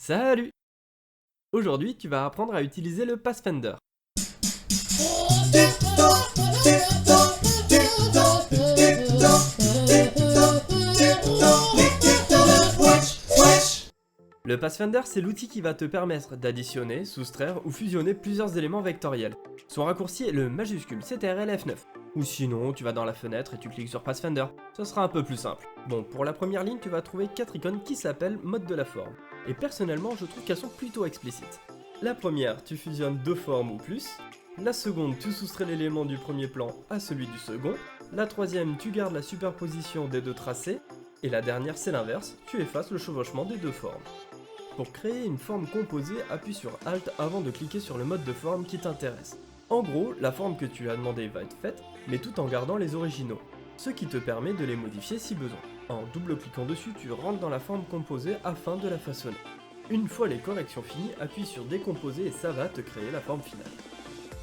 Salut! Aujourd'hui, tu vas apprendre à utiliser le Pathfinder. Le Pathfinder, c'est l'outil qui va te permettre d'additionner, soustraire ou fusionner plusieurs éléments vectoriels. Son raccourci est le majuscule CTRL F9. Ou sinon, tu vas dans la fenêtre et tu cliques sur Pathfinder. Ce sera un peu plus simple. Bon, pour la première ligne, tu vas trouver 4 icônes qui s'appellent mode de la forme. Et personnellement, je trouve qu'elles sont plutôt explicites. La première, tu fusionnes deux formes ou plus. La seconde, tu soustrais l'élément du premier plan à celui du second. La troisième, tu gardes la superposition des deux tracés. Et la dernière, c'est l'inverse, tu effaces le chevauchement des deux formes. Pour créer une forme composée, appuie sur Alt avant de cliquer sur le mode de forme qui t'intéresse. En gros, la forme que tu as demandé va être faite, mais tout en gardant les originaux, ce qui te permet de les modifier si besoin. En double-cliquant dessus, tu rentres dans la forme composée afin de la façonner. Une fois les corrections finies, appuie sur Décomposer et ça va te créer la forme finale.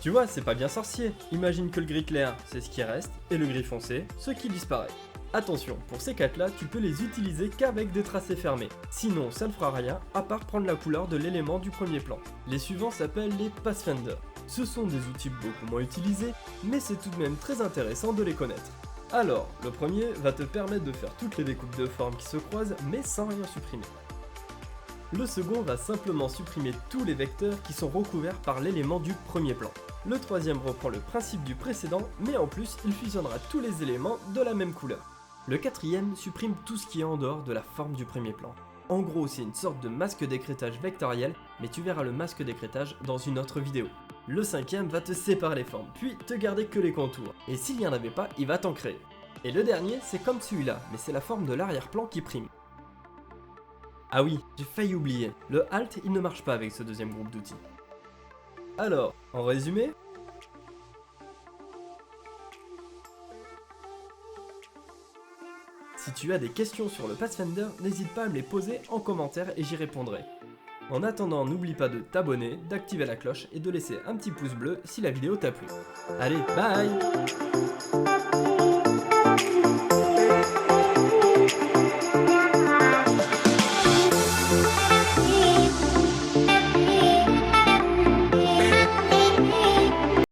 Tu vois, c'est pas bien sorcier. Imagine que le gris clair, c'est ce qui reste, et le gris foncé, ce qui disparaît. Attention, pour ces 4-là, tu peux les utiliser qu'avec des tracés fermés. Sinon, ça ne fera rien, à part prendre la couleur de l'élément du premier plan. Les suivants s'appellent les Pathfinder. Ce sont des outils beaucoup moins utilisés, mais c'est tout de même très intéressant de les connaître. Alors, le premier va te permettre de faire toutes les découpes de formes qui se croisent, mais sans rien supprimer. Le second va simplement supprimer tous les vecteurs qui sont recouverts par l'élément du premier plan. Le troisième reprend le principe du précédent, mais en plus, il fusionnera tous les éléments de la même couleur. Le quatrième supprime tout ce qui est en dehors de la forme du premier plan. En gros, c'est une sorte de masque d'écrêtage vectoriel, mais tu verras le masque d'écrêtage dans une autre vidéo. Le cinquième va te séparer les formes, puis te garder que les contours, et s'il n'y en avait pas, il va t'en créer. Et le dernier, c'est comme celui-là, mais c'est la forme de l'arrière-plan qui prime. Ah oui, j'ai failli oublier, le Alt, il ne marche pas avec ce deuxième groupe d'outils. Alors, en résumé, si tu as des questions sur le Pathfinder, n'hésite pas à me les poser en commentaire et j'y répondrai. En attendant, n'oublie pas de t'abonner, d'activer la cloche et de laisser un petit pouce bleu si la vidéo t'a plu. Allez, bye!